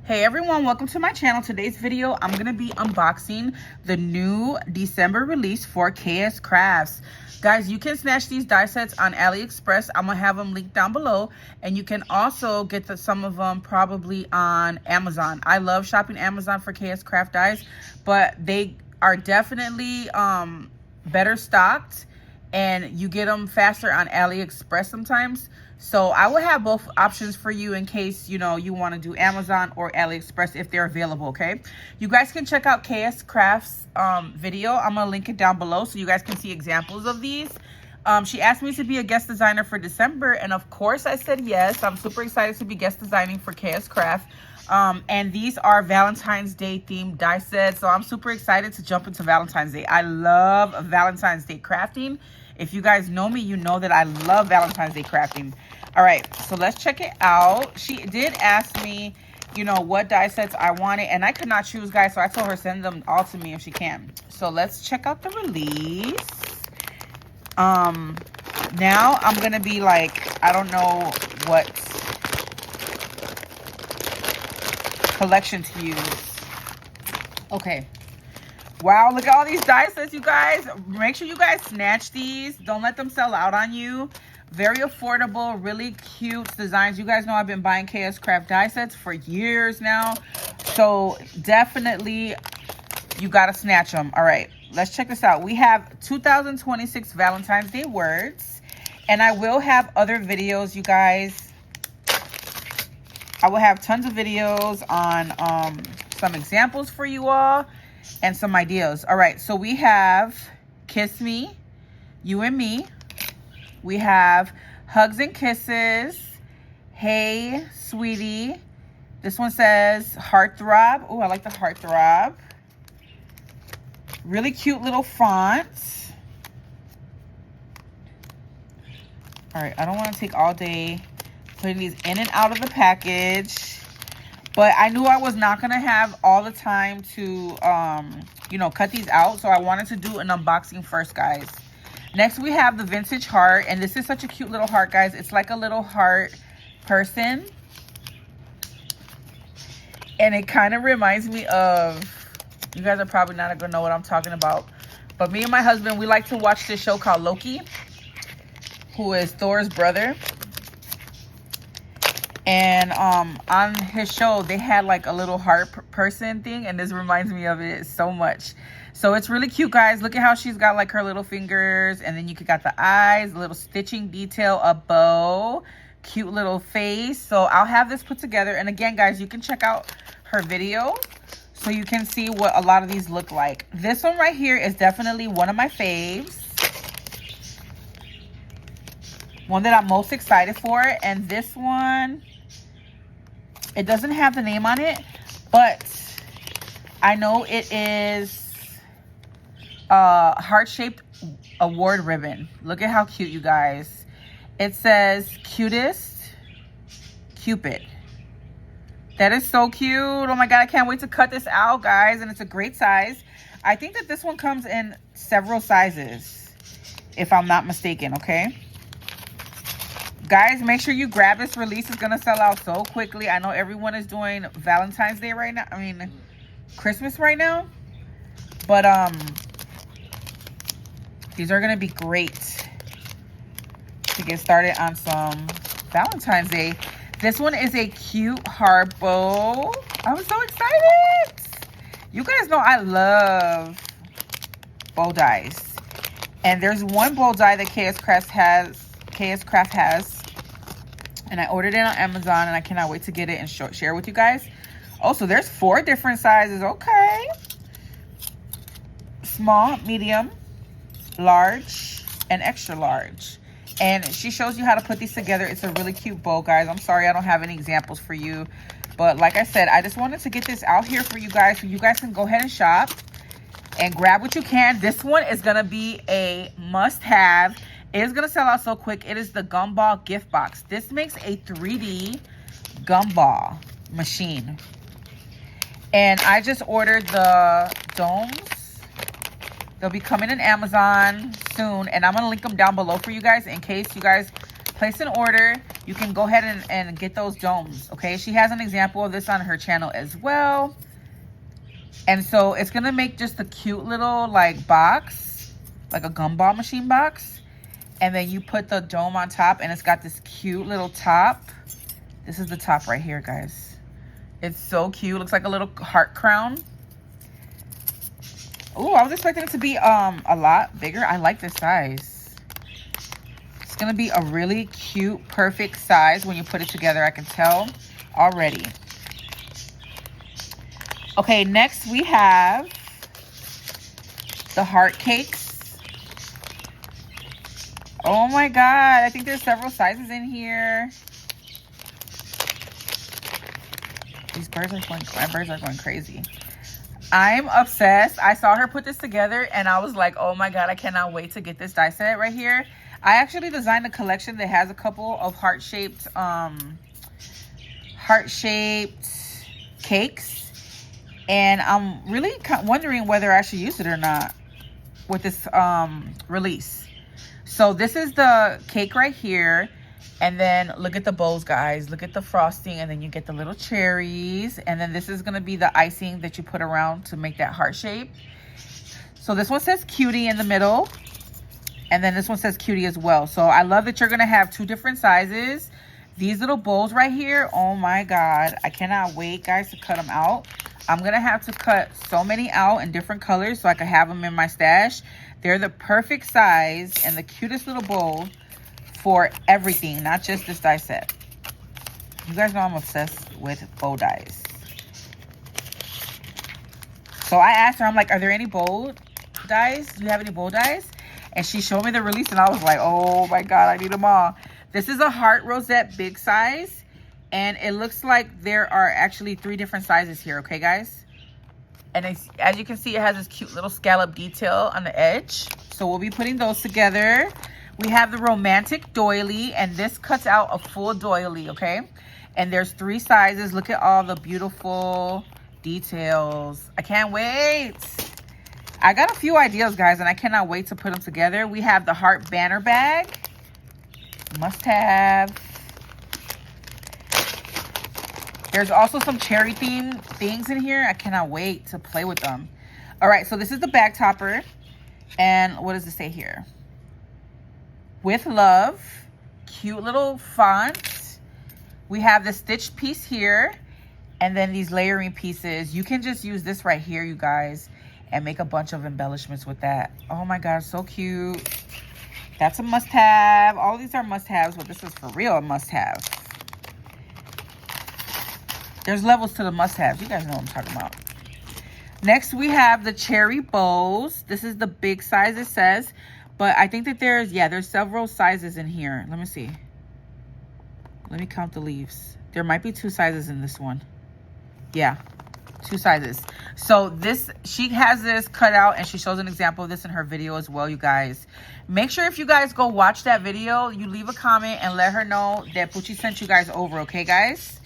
Hey everyone, welcome to my channel. Today's video, I'm going to be unboxing the new December release for Kscraft. Guys, you can snatch these die sets on AliExpress. I'm going to have them linked down below. And you can also get some of them probably on Amazon. I love shopping Amazon for Kscraft dies, but they are definitely better stocked. And you get them faster on AliExpress sometimes. So I will have both options for you in case, you want to do Amazon or AliExpress if they're available, okay? You guys can check out Kscraft's video. I'm going to link it down below so you guys can see examples of these. She asked me to be a guest designer for December, and of course I said yes. I'm super excited to be guest designing for Kscraft. And these are Valentine's Day themed die sets, so I'm super excited to jump into Valentine's Day. I love Valentine's Day crafting. If you guys know me, you know that I love Valentine's Day crafting. All right, so let's check it out. She did ask me, what die sets I wanted, and I could not choose, guys, so I told her send them all to me if she can. So let's check out the release. Now I'm going to be like, I don't know what collection to use. Okay. Wow, look at all these die sets, you guys. Make sure you guys snatch these. Don't let them sell out on you. Very affordable, really cute designs. You guys know I've been buying Kscraft die sets for years now. So definitely you got to snatch them. All right, let's check this out. We have 2026 Valentine's Day words. And I will have other videos, you guys. I will have tons of videos on some examples for you all. And some ideas. All right, so we have Kiss Me, You and Me. We have Hugs and Kisses. Hey, Sweetie. This one says Heartthrob. Oh, I like the Heartthrob. Really cute little font. All right, I don't want to take all day putting these in and out of the package. But I knew I was not going to have all the time to, cut these out. So I wanted to do an unboxing first, guys. Next, we have the Vintage Heart. And this is such a cute little heart, guys. It's like a little heart person. And it kind of reminds me of, you guys are probably not going to know what I'm talking about. But me and my husband, we like to watch this show called Loki, who is Thor's brother. And on his show, they had like a little heart person thing. And this reminds me of it so much. So it's really cute, guys. Look at how she's got like her little fingers. And then you got the eyes, a little stitching detail, a bow, cute little face. So I'll have this put together. And again, guys, you can check out her video so you can see what a lot of these look like. This one right here is definitely one of my faves. One that I'm most excited for. And this one, it doesn't have the name on it, but I know it is a heart-shaped award ribbon. Look at how cute, you guys. It says Cutest Cupid. That is so cute. Oh my God, I can't wait to cut this out, guys. And it's a great size. I think that this one comes in several sizes, if I'm not mistaken, okay? Guys, make sure you grab this release. It's going to sell out so quickly. I know everyone is doing Valentine's Day right now. I mean, Christmas right now. But these are going to be great to get started on some Valentine's Day. This one is a cute heart bow. I'm so excited. You guys know I love bow dies. And there's one bow die that Kscraft has. And I ordered it on Amazon, and I cannot wait to get it and share with you guys. Oh, so there's 4 different sizes. Okay. Small, medium, large, and extra large. And she shows you how to put these together. It's a really cute bow, guys. I'm sorry I don't have any examples for you. But like I said, I just wanted to get this out here for you guys so you guys can go ahead and shop and grab what you can. This one is going to be a must-have. It is going to sell out so quick. It is the Gumball gift box. This makes a 3D Gumball machine. And I just ordered the domes. They'll be coming in Amazon soon. And I'm going to link them down below for you guys in case you guys place an order. You can go ahead and get those domes, okay? She has an example of this on her channel as well. And so it's gonna make just a cute little like box, like a gumball machine box. And then you put the dome on top, and it's got this cute little top. This is the top right here, guys. It's so cute. Looks like a little heart crown. Oh, I was expecting it to be a lot bigger. I like this size. It's gonna be a really cute, perfect size when you put it together. I can tell already. Okay, next we have the heart cakes. Oh my God, I think there's several sizes in here. These birds are going, my birds are going crazy. I'm obsessed. I saw her put this together and I was like, oh my God, I cannot wait to get this die set right here. I actually designed a collection that has a couple of heart-shaped cakes. And I'm really wondering whether I should use it or not with this release. So this is the cake right here. And then look at the bows, guys. Look at the frosting, and then you get the little cherries. And then this is gonna be the icing that you put around to make that heart shape. So this one says cutie in the middle. And then this one says cutie as well. So I love that you're gonna have two different sizes. These little bowls right here, oh my God. I cannot wait, guys, to cut them out. I'm gonna have to cut so many out in different colors so I can have them in my stash. They're the perfect size and the cutest little bowl for everything, not just this die set. You guys know I'm obsessed with bow dies. So I asked her, I'm like, are there any bow dies? Do you have any bow dies? And she showed me the release and I was like, oh my God, I need them all. This is a heart rosette big size. And it looks like there are actually 3 different sizes here, okay guys? And as you can see, it has this cute little scallop detail on the edge. So we'll be putting those together. We have the romantic doily, and this cuts out a full doily, okay? And there's 3 sizes. Look at all the beautiful details. I can't wait. I got a few ideas, guys, and I cannot wait to put them together. We have the heart banner bag. Must have. There's also some cherry theme things in here. I cannot wait to play with them. All right, so this is the bag topper. And what does it say here? With love, cute little font. We have the stitched piece here, and then these layering pieces. You can just use this right here, you guys, and make a bunch of embellishments with that. Oh my God, so cute. That's a must-have. All of these are must-haves, but this is for real a must-have. There's levels to the must-haves. You guys know what I'm talking about. Next, we have the cherry bows. This is the big size, it says. But I think that there's several sizes in here. Let me see. Let me count the leaves. There might be 2 sizes in this one. Yeah, 2 sizes. So this, she has this cut out and she shows an example of this in her video as well, you guys. Make sure if you guys go watch that video, you leave a comment and let her know that Pucci sent you guys over, okay, guys?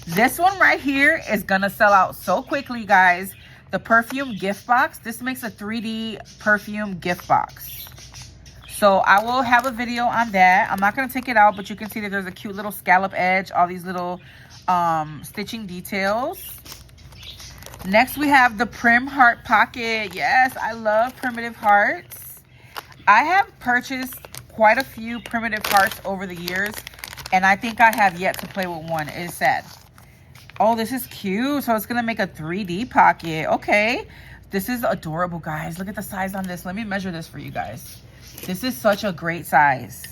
This one right here is gonna sell out so quickly, guys. The perfume gift box. This makes a 3D perfume gift box. So I will have a video on that. I'm not going to take it out, but you can see that there's a cute little scallop edge, all these little stitching details. Next, we have the prim heart pocket. Yes, I love primitive hearts. I have purchased quite a few primitive hearts over the years, and I think I have yet to play with one. It is sad. Oh, this is cute. So it's going to make a 3D pocket. Okay. This is adorable, guys. Look at the size on this. Let me measure this for you guys. This is such a great size.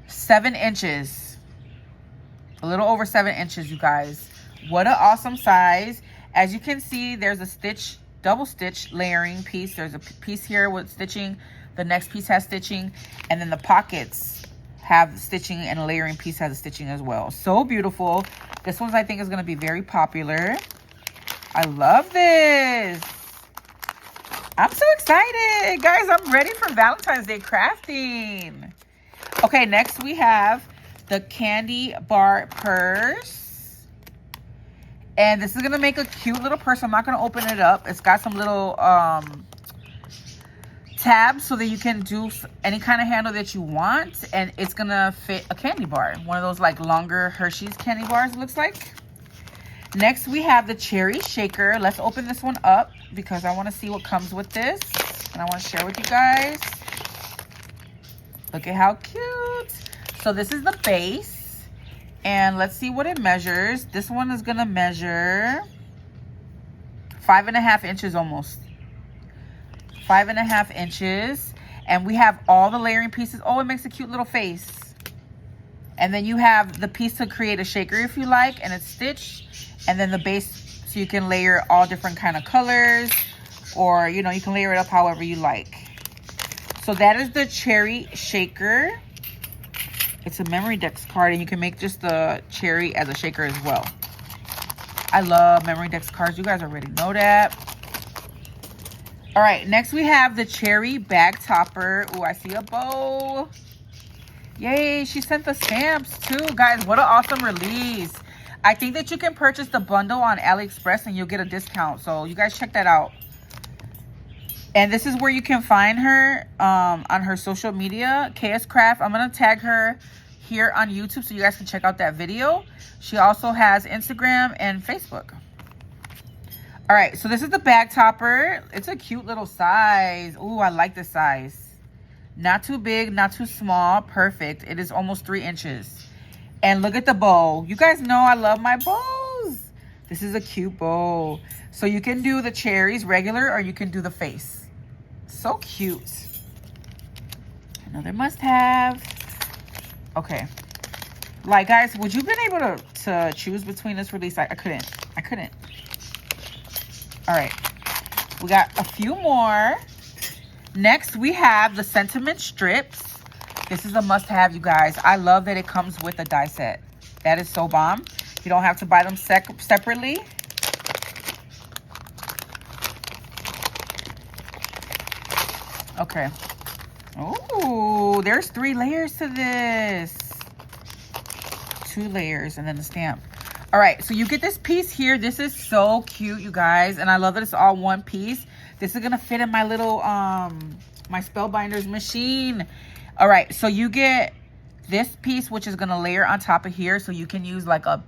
Seven inches. A little over 7 inches, you guys. What an awesome size. As you can see, there's a stitch, double stitch layering piece. There's a piece here with stitching. The next piece has stitching. And then the pockets have stitching, and a layering piece has a stitching as well. So beautiful. This one I think is going to be very popular. I love this. I'm so excited. Guys, I'm ready for Valentine's Day crafting. Okay, next we have the candy bar purse. And this is going to make a cute little purse. I'm not going to open it up. It's got some little tabs so that you can do any kind of handle that you want, and it's gonna fit a candy bar, one of those like longer Hershey's candy bars, it looks like. Next we have the cherry shaker. Let's open this one up because I want to see what comes with this, and I want to share with you guys. Look at how cute. So this is the base, and let's see what it measures. This one is gonna measure 5.5 inches, almost 5.5 inches. And we have all the layering pieces. Oh, it makes a cute little face. And then you have the piece to create a shaker if you like, and it's stitched. And then the base, so you can layer all different kind of colors, or you know, you can layer it up however you like. So that is the cherry shaker. It's a Memorydex card, and you can make just the cherry as a shaker as well. I love Memorydex cards. You guys already know that. All right, next we have the cherry bag topper. Oh, I see a bow. Yay, she sent the stamps too. Guys, what an awesome release. I think that you can purchase the bundle on AliExpress and you'll get a discount. So you guys check that out. And this is where you can find her on her social media, Kscraft. I'm going to tag her here on YouTube so you guys can check out that video. She also has Instagram and Facebook. All right, so this is the bag topper. It's a cute little size. Ooh, I like this size. Not too big, not too small. Perfect. It is almost 3 inches. And look at the bow. You guys know I love my bows. This is a cute bow. So you can do the cherries regular, or you can do the face. So cute. Another must-have. Okay. Like, guys, would you been able to choose between this release? I couldn't. All right. We got a few more. Next, we have the sentiment strips. This is a must-have, you guys. I love that it comes with a die set. That is so bomb. You don't have to buy them separately. Okay. Oh, there's 3 layers to this. 2 layers and then the stamp. All right, so you get this piece here. This is so cute, you guys. And I love that it's all one piece. This is gonna fit in my little, my Spellbinders machine. All right, so you get this piece, which is gonna layer on top of here. So you can use like a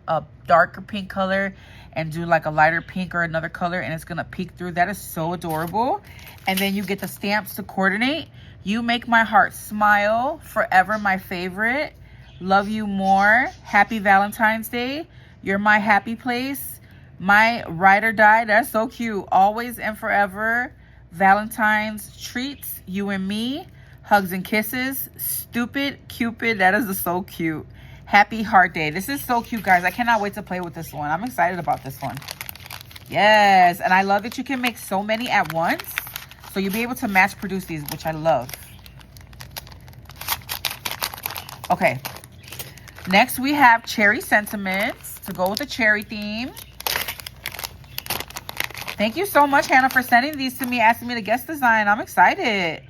darker pink color and do like a lighter pink or another color, and it's gonna peek through. That is so adorable. And then you get the stamps to coordinate. You make my heart smile, forever my favorite, love you more, happy Valentine's Day, you're my happy place, my ride or die. That's so cute. Always and forever, Valentine's treats, you and me, hugs and kisses, stupid Cupid. That is so cute. Happy heart day. This is so cute, guys. I cannot wait to play with this one. I'm excited about this one. Yes, and I love that you can make so many at once. So you'll be able to mass produce these, which I love. Okay. Next, we have cherry sentiments to go with the cherry theme. Thank you so much, Hannah, for sending these to me, asking me to guest design. I'm excited.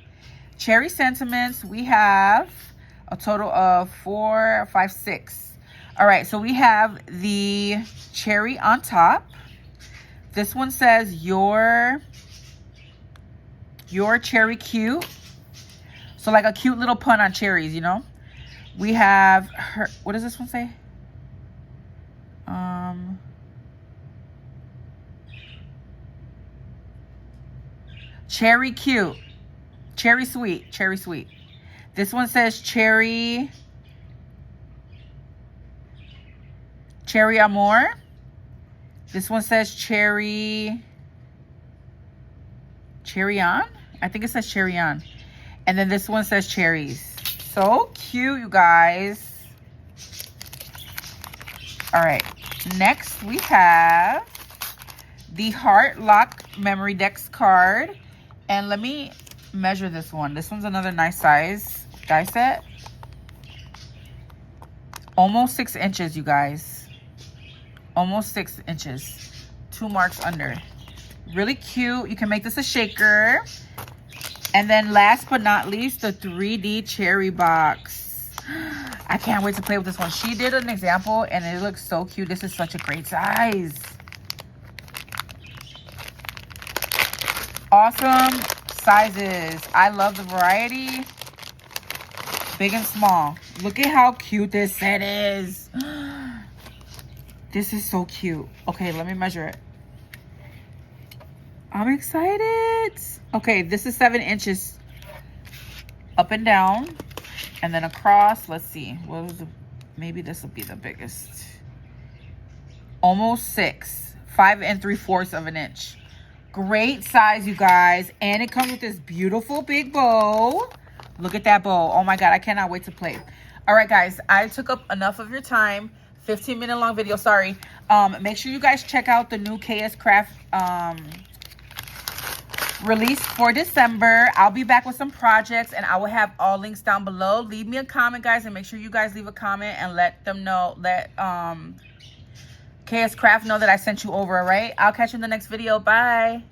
Cherry sentiments, we have a total of 4, 5, 6. All right, so we have the cherry on top. This one says, your cherry cute. So like a cute little pun on cherries, you know. We have her, what does this one say? Cherry cute, cherry sweet, cherry sweet. This one says cherry amor. This one says cherry on. I think it says cherry on. And then this one says cherries. So cute, you guys. All right, next we have the Heart Lock Memorydex card. And let me measure this one. This one's another nice size die set. Almost 6 inches, you guys. Almost 6 inches. 2 marks under. Really cute. You can make this a shaker. And then last but not least, the 3D cherry box. I can't wait to play with this one. She did an example and it looks so cute. This is such a great size. Awesome. sizes. I love the variety. Big and small. Look at how cute this set is. This is so cute. Okay, let me measure it. I'm excited. Okay, this is 7 inches up and down. And then across, let's see. What was the, maybe this will be the biggest. Almost 6. 5 3/4 of an inch. Great size, you guys. And it comes with this beautiful big bow. Look at that bow. Oh my God, I cannot wait to play. All right, guys, I took up enough of your time. 15-minute long video, sorry. Make sure you guys check out the new Kscraft release for December. I'll be back with some projects and I will have all links down below. Leave me a comment, guys, and make sure you guys leave a comment and let them know, let Kscraft know that I sent you over, all right? I'll catch you in the next video. Bye.